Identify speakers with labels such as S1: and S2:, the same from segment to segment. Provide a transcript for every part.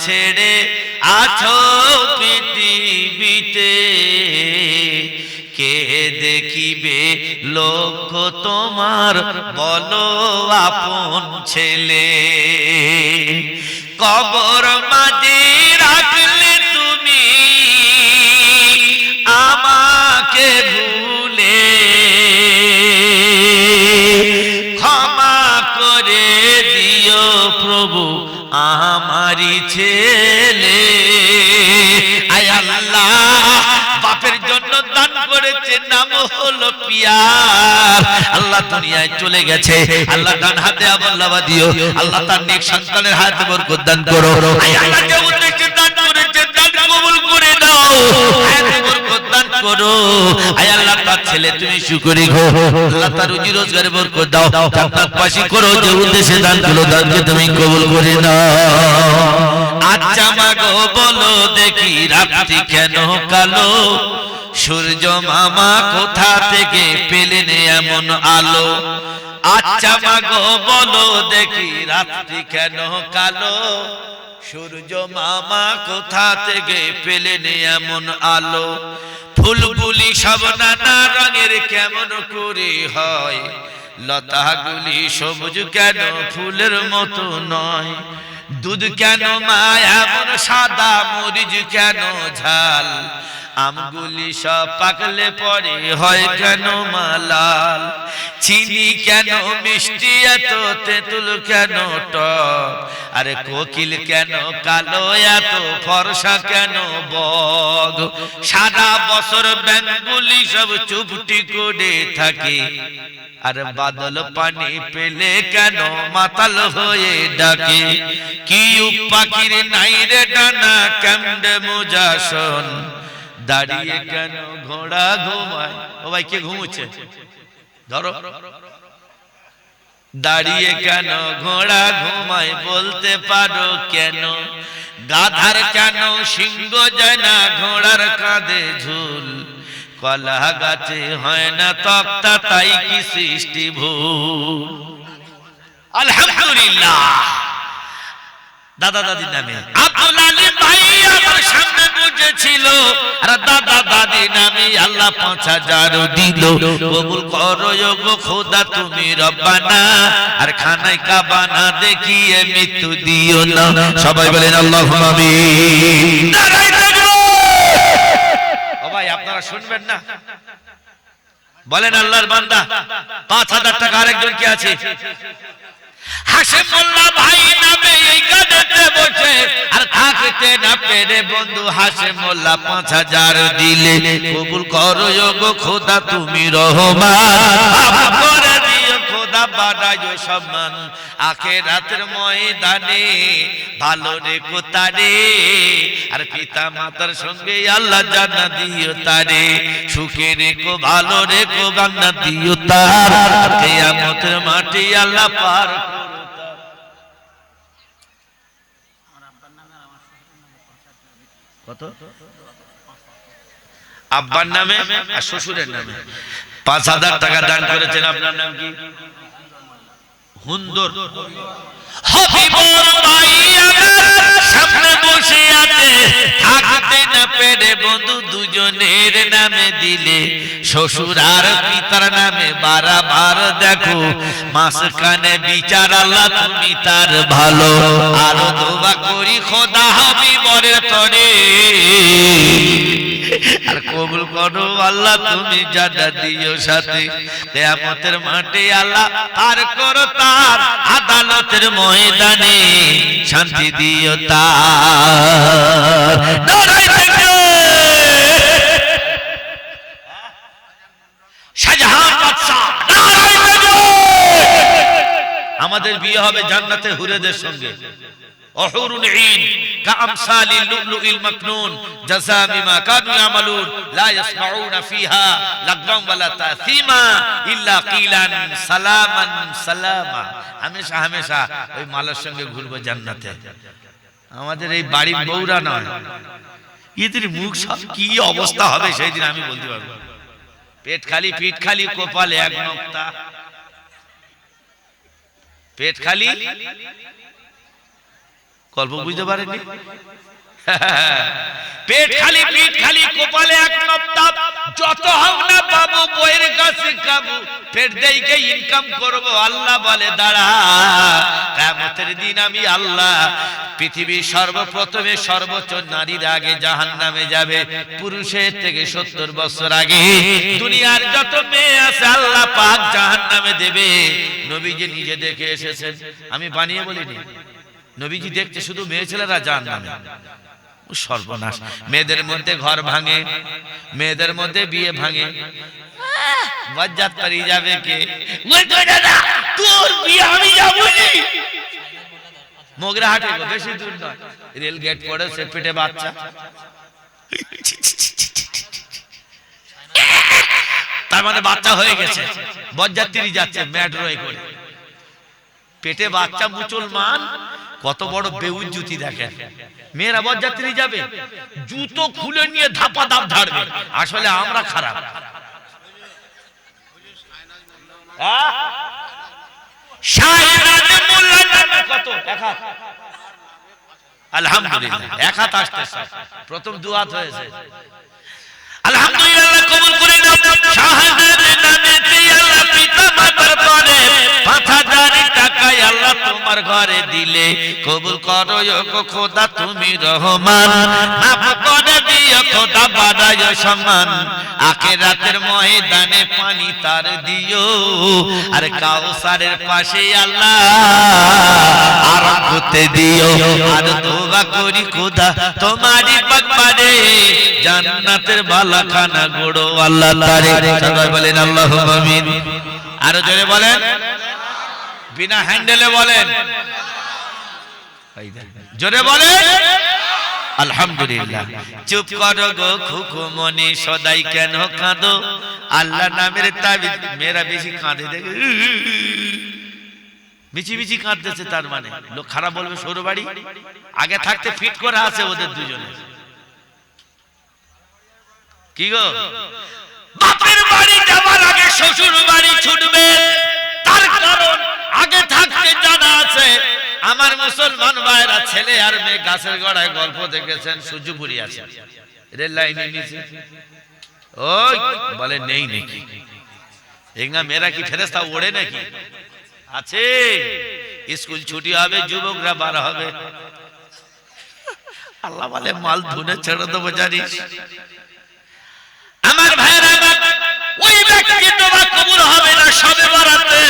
S1: ছেড়ে আছো পৃথিবীতে, কে দেখিবে লক্ষ্য তোমার, বলো আপন ছেলে। কবর মাঝে রাখলে তুমি আমাকে ভুলে, ক্ষমা করে দিও প্রভু আমারি ছেলে। আয় আল্লাহ, বাপের জন্য দান করেছে, নাম হলো পিয়ার। আল্লাহ দুনিয়ায় চলে গেছে, আল্লাহ ডান হাতে আল্লাহ দিও, আল্লাহ তার নেক সন্তানের হাতে বরকত দান করো। আয় আল্লাহ, যে উদ্দেশ্যে দান করেছে দান কবুল করে দাও, হাতে বরকত দান করো। আয় আল্লাহ, তার ছেলে তুমি শুকরি গো, আল্লাহ তার রুজি রোজগারে বরকত দাও, জান্নাতবাসী করো। যে উদ্দেশ্যে দান করো দানকে তুমি কবুল করে নাও। আচ্ছা মাগো বলো দেখি রাত্রি কেন কালো, সূর্য মামা কোথা থেকে পেলেন এমন আলো। আচ্ছা মাগো বলো দেখি রাত্রি কেন কালো, সূর্য মামা কোথা থেকে পেলেন এমন আলো। ফুলগুলি সব নানা রঙের কেমন করে হয়, লতাগুলি সবুজ কেন ফুলের মতো নয়। দুধ কেন মা এমন সাদা, মরিচ কেন ঝাল, আমগুলি সব পাকলে পরে হয় কেন মা লাল। চিনি কেন মিষ্টি এত, তেঁতুল কেন টক, আরে কোকিল কেন কালো এত, ফর্সা কেন বগ। সারা বছর ব্যাঙগুলি সব চুপটি করে থাকে, আর বাদল পানি পেলে কেন মাতাল হয়ে ডাকে। কি পাখির নাই রে ডানা, কেমনে মোজাসন, দাঁড়িয়ে কেন ঘোড়া ঘুমায়। ও ভাই, কে ঘুমোচ্ছে ধরো। দাঁড়িয়ে কেন ঘোড়া ঘুমায় বলতে পারো কেন। গাধার কেন সিংহ যায় না, ঘোড়ার কাঁধে ঝুল, কলা গাছে হয় না তক্তা, তাই কি সৃষ্টি ভুল। আলহামদুলিল্লাহ। দাদা দাদির নামে আব্দুল আলী ভাই আমার সামনে বসেছিল, আর দাদা দাদি নামে আল্লাহ 5000 দিল। কবুল করো গো খোদা তুমি রব্বানা, আর খানায় কাবানা দেখিয়ে মৃত্যু দিও না। সবাই বলেন আল্লাহুম্মা আমিন। ও ভাই, আপনারা শুনবেন না? বলেন আল্লাহর বান্দা 5000 টাকা আরেকজন কি আছে? হাশেম মোল্লা ভাই নামে এই গাড়িতে বসে, আর থাকতে না পেরে বন্ধু হাশেম মোল্লা 5000 দিলে। কবুল করো গো খোদা তুমি রহমান, করে দিও খোদা বাড়ায়ো সম্মান, আখিরাতের ময়দানে ভালো রেখো তারে, আর পিতা মাতার সঙ্গে আল্লাহ জান্নাত দিও তারে। সুখে রেখো ভালো রেখো জান্নাত দিও তার, কিয়ামতের মাঠে আল্লাহ পার। কত? আব্বার নামে আর শ্বশুরের নামে 5000 টাকা দান করেছেন। আপনার নাম কি? হুন্দর হবিবুর ভাই আমার সামনে বসে আছে, থাকতে না পেরে বন্ধু দুজনের নামে দিলে। শ্বশুর আর পিতার নামে বারবার দেখো, মাঝখানে বিচার আল্লাহ তুমি তার ভালো। আর দোয়া করি খোদা হবিবরের তরে, আর কবুল করো আল্লাহ তুমি জান্নাত দিও সাথে। কিয়ামতের মাঠে আল্লাহ পার করো তার, আদালতের ময়দানে শান্তি দিও তার। নারায়ে তাকবীর। শাহজাহান বাদশা, নারায়ে তাকবীর। আমাদের বিয়ে হবে জান্নাতে হুরেদের সঙ্গে। অহুরুন ঈন কামসালিল লুলুইল মাকনুন, জাযা বিমা কানু ইয়ামালুন, লা ইয়াসমাউনা ফিহা লাগওয়ান ওয়ালা তাসীমা ইল্লা কিলান সালামান সালামা। হামেশা হামেশা ওই মালের সঙ্গে ঘুরবো জান্নাতে। আমাদের এই বাড়ির বউরা নয়, এদের মুখ সব কি অবস্থা হবে সেই দিন আমি বলতে পারবো। পেট খালি পিঠ খালি, কপালে এক নোক্তা। পেট খালি গল্প বুঝতে পারেনি? পেট খালি পিঠ খালি কপালে এক নপ্তাপ, যত হোক না বাবু বইয়ের কাছে খাবো, পেট দেইকে ইনকাম করব। আল্লাহ বলে দাঁড়া, কিয়ামতের দিন আমি আল্লাহ পৃথিবীর সর্বপ্রথমে সর্বোচ্চ নারীর আগে জাহান্নামে যাবে, পুরুষের থেকে 70 বছর আগে দুনিয়ার যত মেয়ে আছে আল্লাহ পাক জাহান্নামে দেবে। নবীজি নিজে দেখে এসেছেন, আমি বানিয়ে বলিনি। নবীজি দেখতে শুধু মেয়ে ছেলেরা জাহান্নামে। সর্বনাশ, মেয়েদের মধ্যে ঘর ভাঙে, মেয়েদের মধ্যে বিয়ে ভাঙে। বজ্জাত পারি যাবে কে? তোর বিয়ে আমি যাবনি। মোগরাহাটে, বেশি দূর নয়, রেল গেট পড়েছে, পেটে বাচ্চা। তার মানে বাচ্চা হয়ে গেছে, বজ্জাত্রী যাচ্ছে মেট্রোয় করে, পেটে বাচ্চা। মুসলমান কত বড় বেউজ্জুতি দেখেন। মেয়েরা বরযাত্রী যাবে, জুতো খুলে নিয়ে ধাপা ধাপ ঝাড়বে। আসলে আমরা খারাপ। কত? আলহামদুলিল্লাহ, এক হাত আসতেছে, প্রথম 2 হাত হয়েছে। আলহামদুলিল্লাহ, কবুল করে নাও। শাহাদাত নামেতে আল্লাহ পিতা মাতার পরে 5000 টাকা আল্লাহ তোমার ঘরে দিলে, কবুল করো গো খোদা তুমি রহমান, মাফ করে দিও খোদা বাড়ায় সম্মান, আখিরাতের ময়দানে পানি তার দিও, আর কাউসারের পাশে আল্লাহ আরাম করতে দিও। আর দোয়া করি খোদা তোমারই পাকবারে জান্নাতের বালাখানা গড়ো আল্লাহ তারে। সবাই বলেন আল্লাহুম্মা আমিন। আরো জোরে বলেন, বিনা হ্যান্ডেলে বলেন, জোরে বলেন আলহামদুলিল্লাহ। চুপ করো গো খুকুমনি, সদাই কেন কাঁদো? আল্লাহ নামের তাবিজ। মেয়েরা বেশি কাঁদে, দেখে মিছি মিছি কাঁদতেছে, তার মানে লোক খারাপ বলবে। সরু বাড়ি আগে থাকতে ফিট করে আছে ওদের দুজনে। কি গো, বাপের বাড়ি যাবার আগে শ্বশুর বাড়ি ছুটবে, তার কারণ আগে থাকতে জানা আছে। আমার মুসলমান ভাইরা, ছেলে আর মেয়ে গাছের গোড়ায় গল্প দেখেছেন, সূর্যপুরি আছে রেল লাইনের নিচে, ওই বলে নেই নাকি? এঙ্গা মেয়েরা কি ফেরেশতা ওড়ে নাকি? আছে। স্কুল ছুটি হবে, যুবকরা বার হবে, আল্লাহ বলে মাল ধুনে ছেড়ে দেবো জানিস। আমার ভাইরা, ওই ব্যক্তি দোয়া কবুল হবে না সবে বরাতে।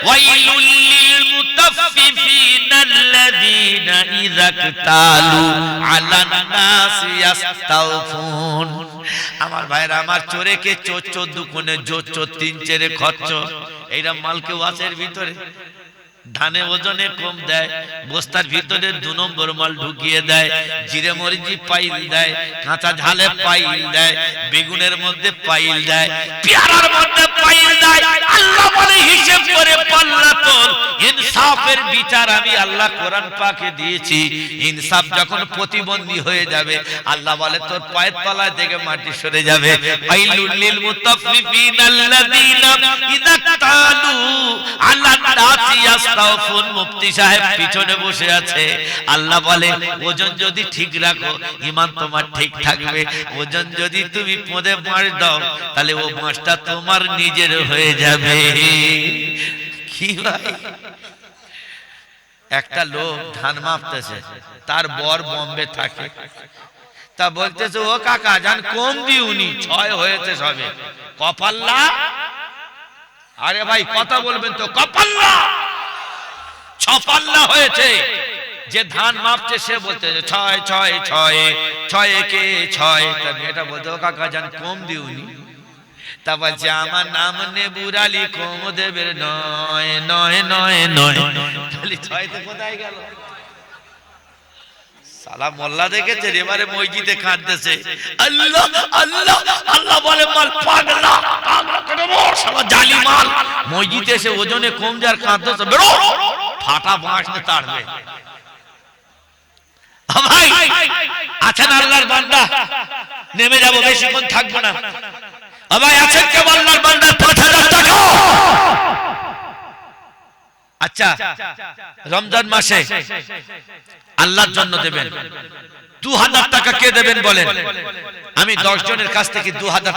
S1: ওয়াইলুল লিল মুতাফফিফিনা আল্লাযীনা ইযা ক্তালু আলান নাসি ইস্তাওফুন। আমার ভাইরা, আমার চোরেকে চোর দুকুনে জোর 3 চেরে খরচ। এইরা মালকে ওয়াচের ভিতরে ধানে ওজনে কম দেয়, বস্তার ভিতরে 2 নম্বর মাল ঢুকিয়ে দেয়, জিরে মরিচি পাইল দেয়, কাঁচা ঝালে পাইল দেয়, বেগুনের মধ্যে পাইল দেয়, পেয়ারার মধ্যে পাইল দেয়। আল্লাহ বলে হিসাব করে পাল্লা তোল। ইনসাফের বিচার আমি আল্লাহ কোরআন পাকে দিয়েছি। ইনসাফ যখন প্রতিবন্ধী হয়ে যাবে, আল্লাহ বলে তোর পায়ের তলায় থেকে মাটি সরে যাবে। ওয়াইলুল লিল মুতাফফিফিনা আল্লাযীনা ইযা ক্তালু আলান নাসি ইস্তাওফুন। মুফতি সাহেব পিছনে বসে আছে। আল্লাহ বলে ওজন যদি ঠিক রাখো, ঈমান তোমার ঠিক থাকবে। ওজন যদি তুমি পদে মার দাও, তাহলে ও মাছটা তোমার নিজের হয়ে যাবে। কি ভাই, একটা লোক ধান মাপতেছে, তার বর বোম্বে থাকে। তা বলতেছে, ও কাকা জান কম দিউনি, 6 হয়েছে সবে। কপাল্লা? আরে ভাই কথা বলবেন তো, কপাল্লা 6 পাল্লা হয়েছে। যে ধান মাপছে সে বলতেছে 6 6 6 6 কে 6। তা মেয়েটা বলতে, ও কাকা জান কম দিউনি। তা বলছে, আমার নাম নেবুর আলী, কম দেবের 9 9 9 9। খালি 6 তে কোথায় গেল? সালা মোল্লা দেখেছে, এবারে মসজিদে কাঁদতেছে, আল্লাহ আল্লাহ আল্লাহ বলে মাল পাগলা পাগলা করে বল, শালা জালি মাল। মসজিদে এসে ওজনে কম যার কাঁদতেছে, বেরো, ফাটা বাঁশ নিয়ে তাড়বে। ভাই আছেন আল্লাহর বান্দা, নেমে যাব, বেশিক্ষণ থাকবো না। ভাই আছেন কেউ আল্লাহর বান্দা? 5000 টাকা। আচ্ছা, রমজান মাসে আল্লাহর জন্য দেবেন। 2000 টাকা কে দেবেন বলেন? আমি 10 জনের কাছ থেকে 2000